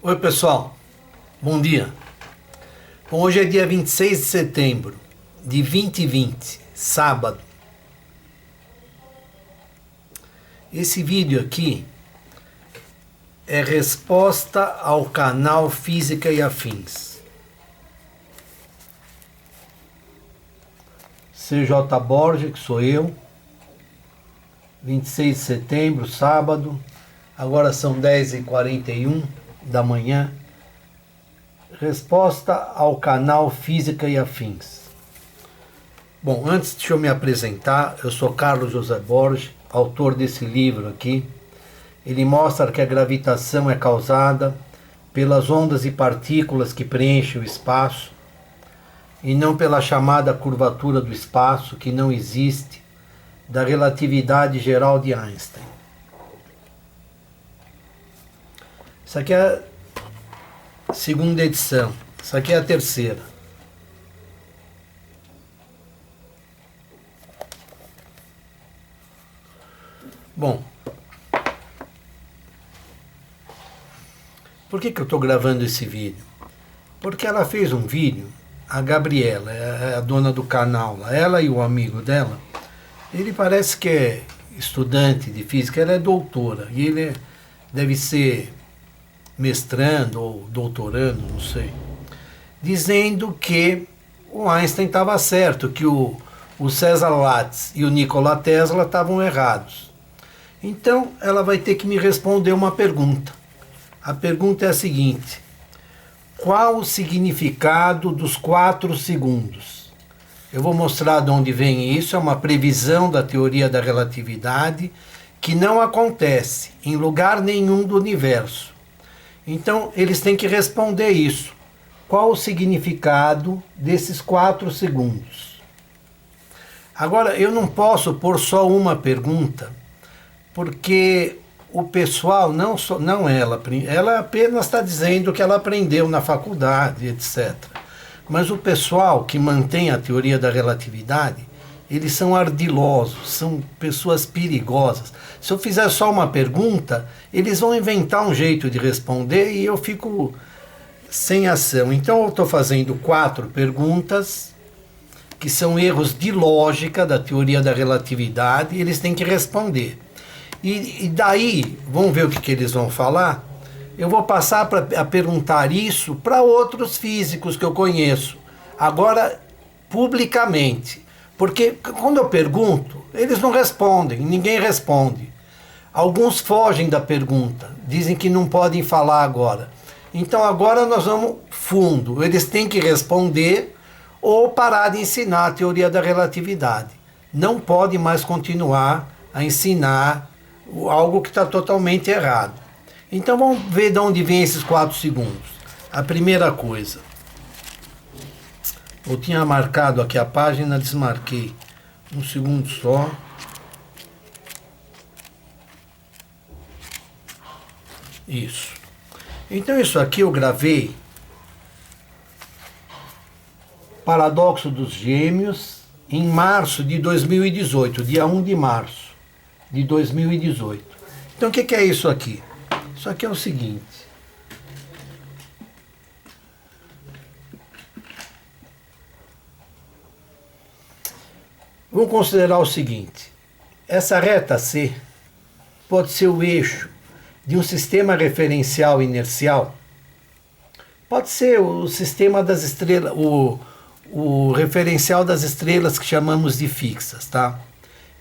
Oi pessoal, bom dia. Bom, hoje é dia 26 de setembro de 2020, sábado. Esse vídeo aqui é resposta ao canal Física e Afins. CJ Borges, que sou eu, 26 de setembro, sábado, agora são 10h41 da manhã. Resposta ao canal Física e Afins. Bom, antes deixa eu me apresentar, eu sou Carlos José Borges, autor desse livro aqui. Ele mostra que a gravitação é causada pelas ondas e partículas que preenchem o espaço e não pela chamada curvatura do espaço, que não existe, da relatividade geral de Einstein. Isso aqui é a segunda edição, isso aqui é a terceira. Bom, por que eu estou gravando esse vídeo? Porque ela fez um vídeo, a Gabriela, é a dona do canal, ela e o amigo dela, ele parece que é estudante de física, ela é doutora, e ele deve ser mestrando ou doutorando, não sei, dizendo que o Einstein estava certo, que o César Lattes e o Nikola Tesla estavam errados. Então ela vai ter que me responder uma pergunta. A pergunta é a seguinte: qual o significado dos 4 segundos? Eu vou mostrar de onde vem isso, é uma previsão da teoria da relatividade que não acontece em lugar nenhum do universo. Então, eles têm que responder isso. Qual o significado desses 4 segundos? Agora, eu não posso pôr só uma pergunta, porque o pessoal, não ela apenas está dizendo que ela aprendeu na faculdade, etc. Mas o pessoal que mantém a teoria da relatividade, eles são ardilosos, são pessoas perigosas. Se eu fizer só uma pergunta, eles vão inventar um jeito de responder e eu fico sem ação. Então eu estou fazendo 4 perguntas que são erros de lógica da teoria da relatividade e eles têm que responder. E daí, vamos ver o que eles vão falar? Eu vou passar a perguntar isso para outros físicos que eu conheço, agora publicamente. Porque quando eu pergunto, eles não respondem, ninguém responde. Alguns fogem da pergunta, dizem que não podem falar agora. Então agora nós vamos fundo, eles têm que responder ou parar de ensinar a teoria da relatividade. Não pode mais continuar a ensinar algo que está totalmente errado. Então vamos ver de onde vem esses 4 segundos. A primeira coisa, eu tinha marcado aqui a página, desmarquei. Um segundo só. Isso. Então isso aqui eu gravei Paradoxo dos Gêmeos em março de 2018, dia 1 de março de 2018. Então o que é isso aqui? Isso aqui é o seguinte. Vamos considerar o seguinte: essa reta C pode ser o eixo de um sistema referencial inercial, pode ser o sistema das estrelas, o referencial das estrelas que chamamos de fixas, tá?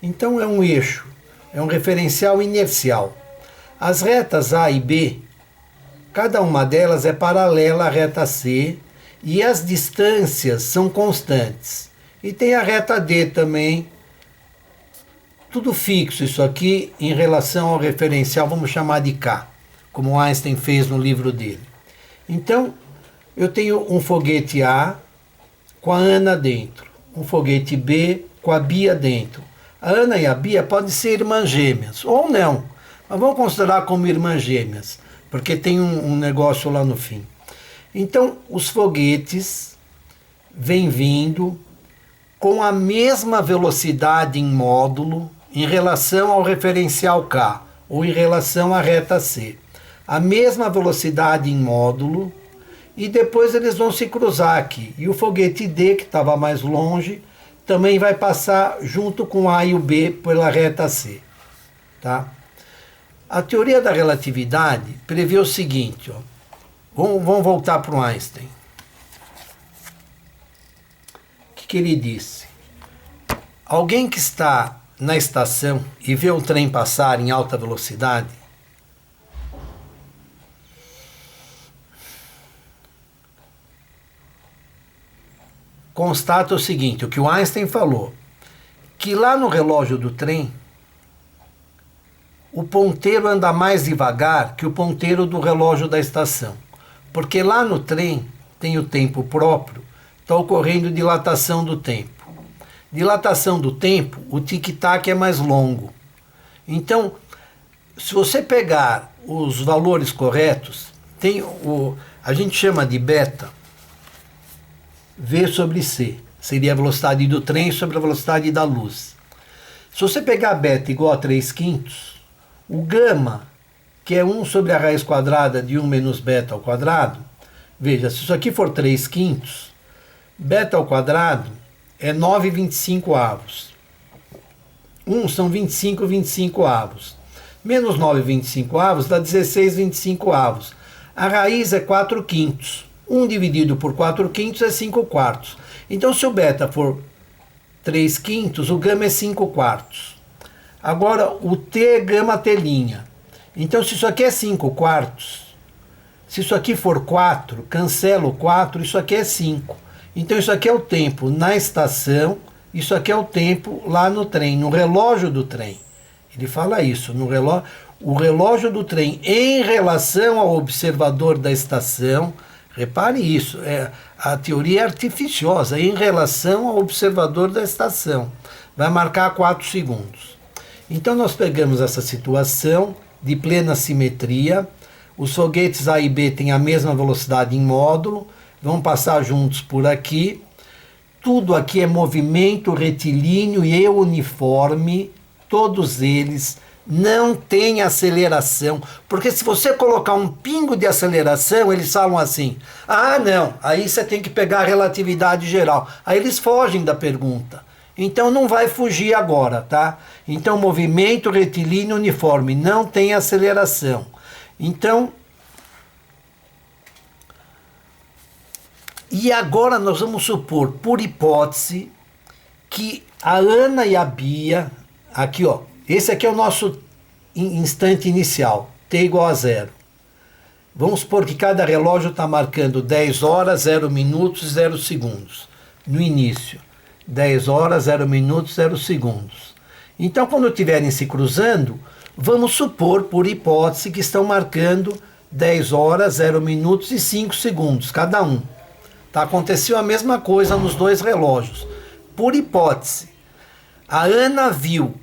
Então é um eixo, é um referencial inercial. As retas A e B, cada uma delas é paralela à reta C e as distâncias são constantes. E tem a reta D também, tudo fixo isso aqui em relação ao referencial, vamos chamar de K, como Einstein fez no livro dele. Então, eu tenho um foguete A com a Ana dentro, um foguete B com a Bia dentro. A Ana e a Bia podem ser irmãs gêmeas, ou não, mas vamos considerar como irmãs gêmeas, porque tem um negócio lá no fim. Então, os foguetes vêm vindo com a mesma velocidade em módulo em relação ao referencial K, ou em relação à reta C. a mesma velocidade em módulo, e depois eles vão se cruzar aqui. E o foguete D, que estava mais longe, também vai passar junto com A e o B pela reta C. Tá? A teoria da relatividade prevê o seguinte, ó. Vamos voltar para o Einstein. O que ele disse? Alguém que está na estação e vê um trem passar em alta velocidade, constata o seguinte, o que o Einstein falou, que lá no relógio do trem, o ponteiro anda mais devagar que o ponteiro do relógio da estação. Porque lá no trem tem o tempo próprio, está ocorrendo dilatação do tempo. Dilatação do tempo, o tic-tac é mais longo. Então, se você pegar os valores corretos, a gente chama de beta, V sobre C. Seria a velocidade do trem sobre a velocidade da luz. Se você pegar beta igual a 3/5, o gama, que é 1 sobre a raiz quadrada de 1 menos beta ao quadrado, veja, se isso aqui for 3/5, beta ao quadrado é 9/25. 1 são 25/25. Menos 9/25 dá 16/25. A raiz é 4/5. 1 dividido por 4/5 é 5/4. Então, se o beta for 3/5, o gama é 5/4. Agora, o T é gama telinha. Então, se isso aqui é 5/4, se isso aqui for 4, cancela o 4, isso aqui é 5. Então, isso aqui é o tempo na estação, isso aqui é o tempo lá no trem, no relógio do trem. Ele fala isso, o relógio do trem em relação ao observador da estação, repare isso, a teoria é artificiosa, em relação ao observador da estação. Vai marcar 4 segundos. Então, nós pegamos essa situação de plena simetria, os foguetes A e B têm a mesma velocidade em módulo, vão passar juntos por aqui, tudo aqui é movimento retilíneo e uniforme, todos eles não têm aceleração, porque se você colocar um pingo de aceleração, eles falam assim, ah não, aí você tem que pegar a relatividade geral, aí eles fogem da pergunta. Então não vai fugir agora, tá? Então movimento retilíneo uniforme, não tem aceleração. Então, e agora nós vamos supor, por hipótese, que a Ana e a Bia, aqui ó, esse aqui é o nosso instante inicial, t igual a 0. Vamos supor que cada relógio está marcando 10 horas, 0 minutos, 0 segundos, no início. 10 horas, 0 minutos, 0 segundos. Então, quando estiverem se cruzando, vamos supor, por hipótese, que estão marcando 10 horas, 0 minutos e 5 segundos, cada um. Tá? Aconteceu a mesma coisa nos dois relógios. Por hipótese, a Ana viu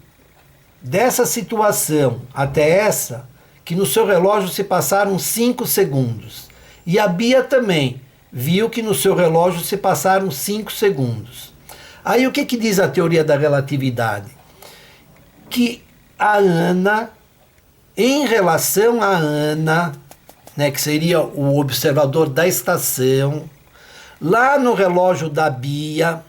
dessa situação até essa, que no seu relógio se passaram 5 segundos. E a Bia também viu que no seu relógio se passaram 5 segundos. Aí o que diz a teoria da relatividade? Que a Ana, em relação a Ana, né, que seria o observador da estação, lá no relógio da Bia,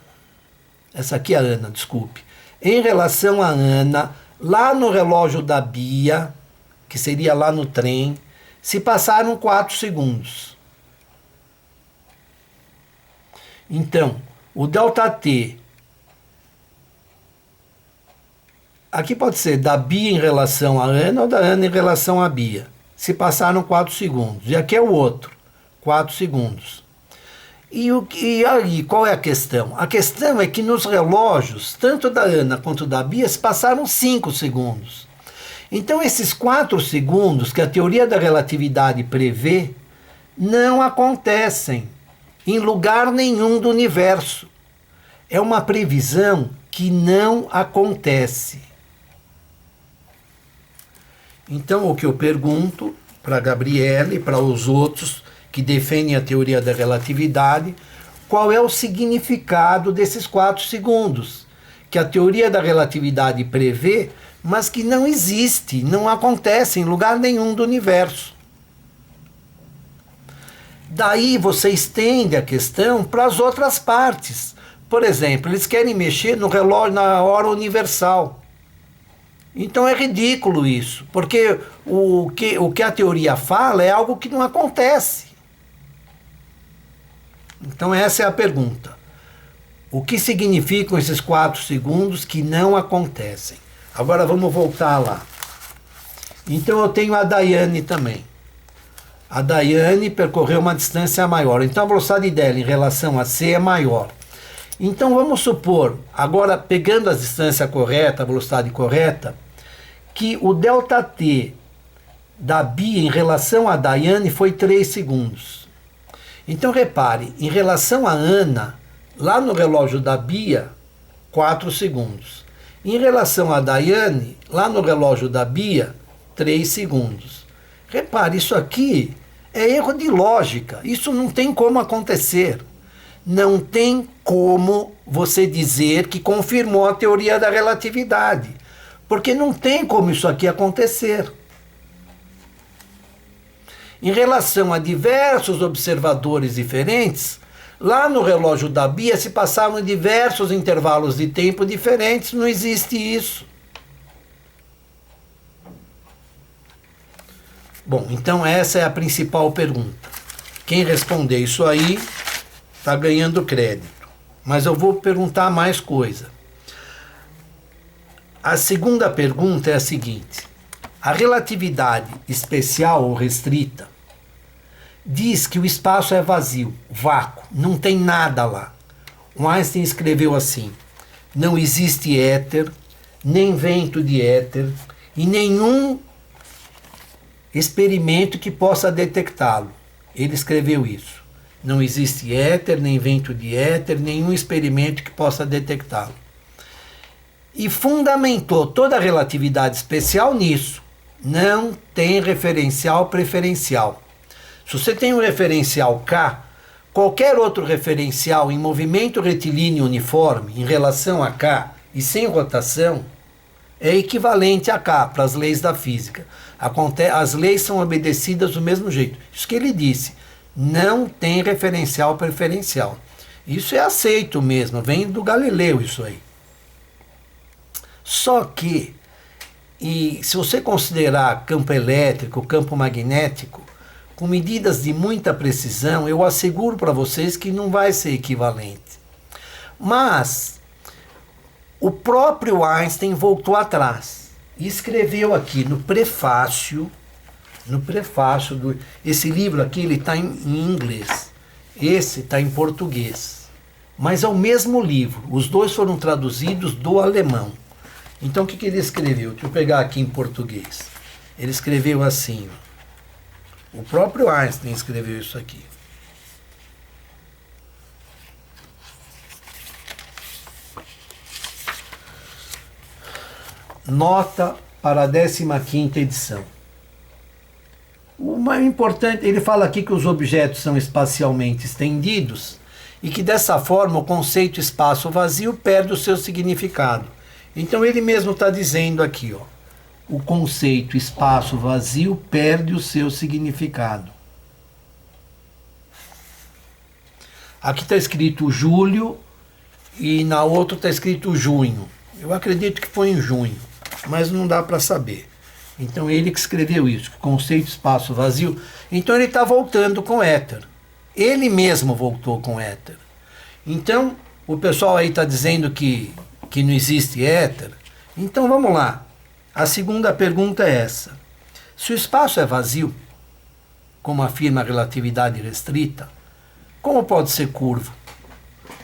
essa aqui é a Ana, desculpe, em relação a Ana, lá no relógio da Bia, que seria lá no trem, se passaram 4 segundos. Então, o ΔT, aqui pode ser da Bia em relação a Ana ou da Ana em relação a Bia. Se passaram 4 segundos. E aqui é o outro, 4 segundos. E aí, qual é a questão? A questão é que nos relógios, tanto da Ana quanto da Bia, se passaram 5 segundos. Então, esses 4 segundos que a teoria da relatividade prevê, não acontecem em lugar nenhum do universo. É uma previsão que não acontece. Então, o que eu pergunto para a Gabriela e para os outros que defendem a teoria da relatividade, qual é o significado desses 4 segundos, que a teoria da relatividade prevê, mas que não existe, não acontece em lugar nenhum do universo. Daí você estende a questão para as outras partes. Por exemplo, eles querem mexer no relógio na hora universal. Então é ridículo isso, porque o que a teoria fala é algo que não acontece. Então essa é a pergunta. O que significam esses 4 segundos que não acontecem? Agora vamos voltar lá. Então eu tenho a Daiane também. A Daiane percorreu uma distância maior. Então a velocidade dela em relação a C é maior. Então vamos supor, agora pegando a distância correta, a velocidade correta, que o ΔT da Bia em relação a Daiane foi 3 segundos. Então repare, em relação a Ana, lá no relógio da Bia, 4 segundos. Em relação a Daiane, lá no relógio da Bia, 3 segundos. Repare, isso aqui é erro de lógica. Isso não tem como acontecer. Não tem como você dizer que confirmou a teoria da relatividade. Porque não tem como isso aqui acontecer. Em relação a diversos observadores diferentes, lá no relógio da Bia se passavam diversos intervalos de tempo diferentes. Não existe isso. Bom, então essa é a principal pergunta. Quem responder isso aí está ganhando crédito. Mas eu vou perguntar mais coisa. A segunda pergunta é a seguinte. A relatividade especial ou restrita diz que o espaço é vazio, vácuo, não tem nada lá. O Einstein escreveu assim: não existe éter, nem vento de éter, e nenhum experimento que possa detectá-lo. Ele escreveu isso. Não existe éter, nem vento de éter, nenhum experimento que possa detectá-lo. E fundamentou toda a relatividade especial nisso. Não tem referencial preferencial. Se você tem um referencial K, qualquer outro referencial em movimento retilíneo uniforme em relação a K e sem rotação é equivalente a K, para as leis da física. As leis são obedecidas do mesmo jeito. Isso que ele disse. Não tem referencial preferencial. Isso é aceito mesmo, vem do Galileu isso aí. Só que, se você considerar campo elétrico, campo magnético, com medidas de muita precisão, eu asseguro para vocês que não vai ser equivalente. Mas o próprio Einstein voltou atrás e escreveu aqui no prefácio esse livro aqui, ele está em inglês, esse está em português, mas é o mesmo livro, os dois foram traduzidos do alemão. Então o que ele escreveu? Deixa eu pegar aqui em português. Ele escreveu assim, o próprio Einstein escreveu isso aqui. Nota para a 15ª edição. O mais importante, ele fala aqui que os objetos são espacialmente estendidos e que dessa forma o conceito espaço vazio perde o seu significado. Então ele mesmo está dizendo aqui, ó, o conceito espaço vazio perde o seu significado. Aqui está escrito julho e na outra está escrito junho. Eu acredito que foi em junho, mas não dá para saber. Então ele que escreveu isso, conceito espaço vazio. Então ele está voltando com éter. Ele mesmo voltou com éter. Então o pessoal aí está dizendo que não existe éter. Então vamos lá. A segunda pergunta é essa. Se o espaço é vazio, como afirma a relatividade restrita, como pode ser curvo?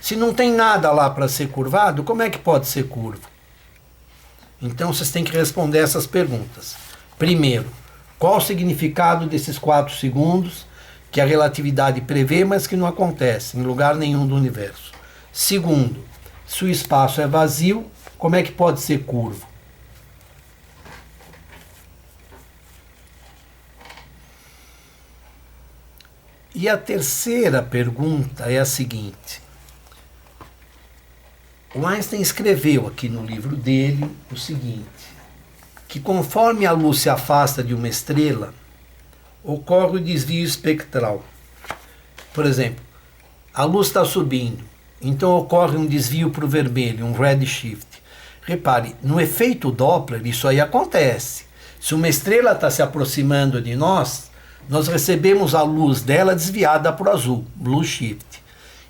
Se não tem nada lá para ser curvado, como é que pode ser curvo? Então vocês têm que responder essas perguntas. Primeiro, qual o significado desses 4 segundos que a relatividade prevê, mas que não acontece em lugar nenhum do universo? Segundo, se o espaço é vazio, como é que pode ser curvo? E a terceira pergunta é a seguinte. O Einstein escreveu aqui no livro dele o seguinte, que conforme a luz se afasta de uma estrela, ocorre o desvio espectral. Por exemplo, a luz está subindo, então ocorre um desvio para o vermelho, um redshift. Repare, no efeito Doppler isso aí acontece. Se uma estrela está se aproximando de nós, nós recebemos a luz dela desviada para o azul, blue shift.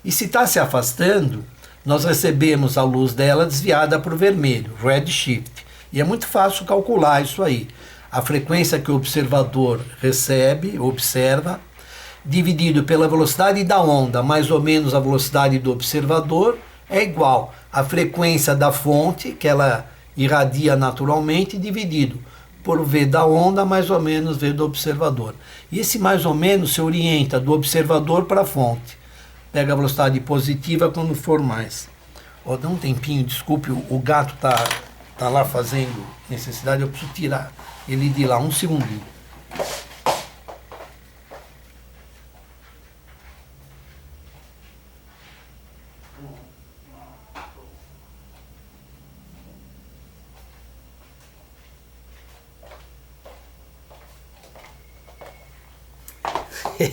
E se está se afastando, nós recebemos a luz dela desviada para o vermelho, red shift. E é muito fácil calcular isso aí. A frequência que o observador recebe, observa, dividido pela velocidade da onda, mais ou menos a velocidade do observador, é igual à frequência da fonte, que ela irradia naturalmente, dividido por V da onda, mais ou menos V do observador. E esse mais ou menos se orienta do observador para a fonte. Pega a velocidade positiva quando for mais. Ó, dá um tempinho, desculpe, o gato tá lá fazendo necessidade, eu preciso tirar ele de lá, um segundinho.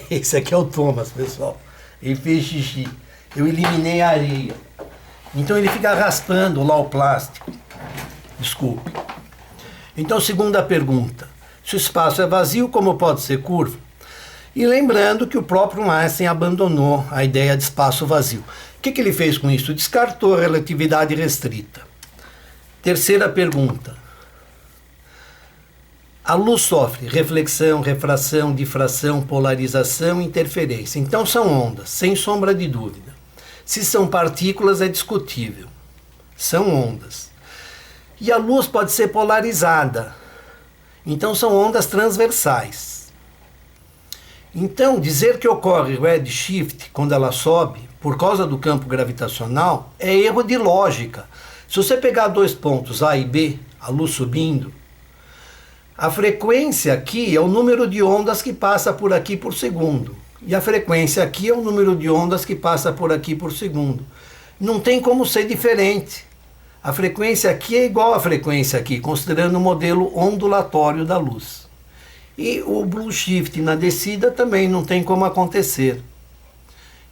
Esse aqui é o Thomas, pessoal. Ele fez xixi. Eu eliminei a areia. Então ele fica raspando lá o plástico. Desculpe. Então, segunda pergunta. Se o espaço é vazio, como pode ser curvo? E lembrando que o próprio Einstein abandonou a ideia de espaço vazio. O que ele fez com isso? Descartou a relatividade restrita. Terceira pergunta. A luz sofre reflexão, refração, difração, polarização e interferência. Então são ondas, sem sombra de dúvida. Se são partículas é discutível. São ondas. E a luz pode ser polarizada. Então são ondas transversais. Então dizer que ocorre redshift quando ela sobe, por causa do campo gravitacional, é erro de lógica. Se você pegar dois pontos A e B, a luz subindo, a frequência aqui é o número de ondas que passa por aqui por segundo. E a frequência aqui é o número de ondas que passa por aqui por segundo. Não tem como ser diferente. A frequência aqui é igual à frequência aqui, considerando o modelo ondulatório da luz. E o blue shift na descida também não tem como acontecer.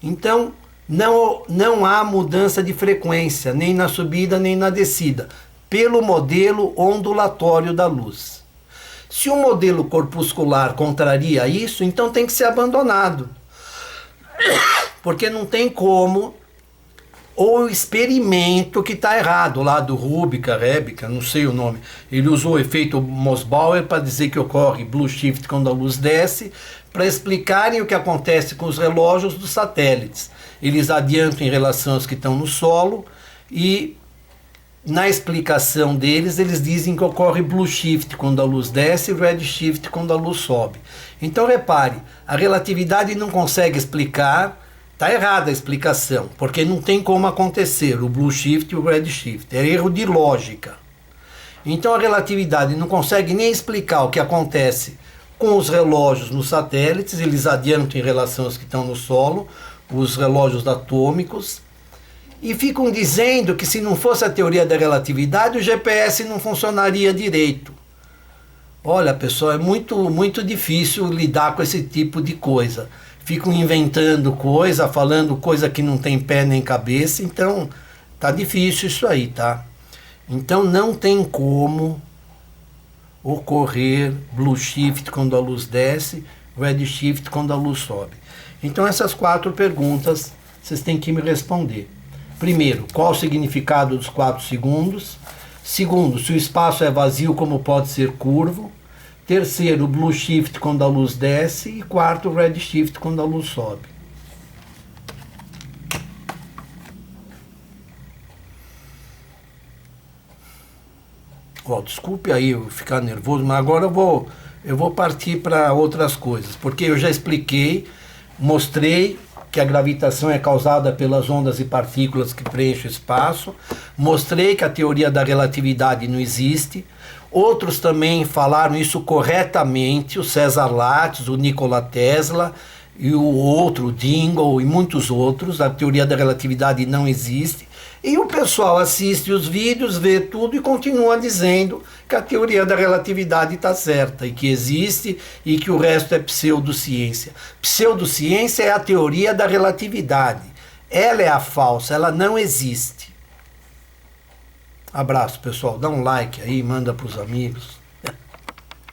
Então, não há mudança de frequência, nem na subida nem na descida, pelo modelo ondulatório da luz. Se o modelo corpuscular contraria isso, então tem que ser abandonado. Porque não tem como, ou o experimento que está errado, lá do Rebica, não sei o nome, ele usou o efeito Mossbauer para dizer que ocorre blue shift quando a luz desce, para explicarem o que acontece com os relógios dos satélites. Eles adiantam em relação aos que estão no solo e na explicação deles, eles dizem que ocorre blue shift quando a luz desce e red shift quando a luz sobe. Então repare, a relatividade não consegue explicar, está errada a explicação, porque não tem como acontecer o blue shift e o red shift, é erro de lógica. Então a relatividade não consegue nem explicar o que acontece com os relógios nos satélites, eles adiantam em relação aos que estão no solo, os relógios atômicos, e ficam dizendo que se não fosse a teoria da relatividade, o GPS não funcionaria direito. Olha, pessoal, é muito difícil lidar com esse tipo de coisa. Ficam inventando coisa, falando coisa que não tem pé nem cabeça, então tá difícil isso aí, tá? Então não tem como ocorrer blue shift quando a luz desce, red shift quando a luz sobe. Então essas 4 perguntas vocês têm que me responder. Primeiro, qual o significado dos 4 segundos? Segundo, se o espaço é vazio, como pode ser curvo? Terceiro, blue shift quando a luz desce. E quarto, red shift quando a luz sobe. Desculpe aí eu ficar nervoso, mas agora eu vou partir para outras coisas, porque eu já expliquei, mostrei que a gravitação é causada pelas ondas e partículas que preenchem o espaço. Mostrei que a teoria da relatividade não existe. Outros também falaram isso corretamente, o César Lattes, o Nikola Tesla e o outro, o Dingle e muitos outros. A teoria da relatividade não existe. E o pessoal assiste os vídeos, vê tudo e continua dizendo que a teoria da relatividade está certa e que existe e que o resto é pseudociência. Pseudociência é a teoria da relatividade. Ela é a falsa, ela não existe. Abraço, pessoal. Dá um like aí, manda para os amigos.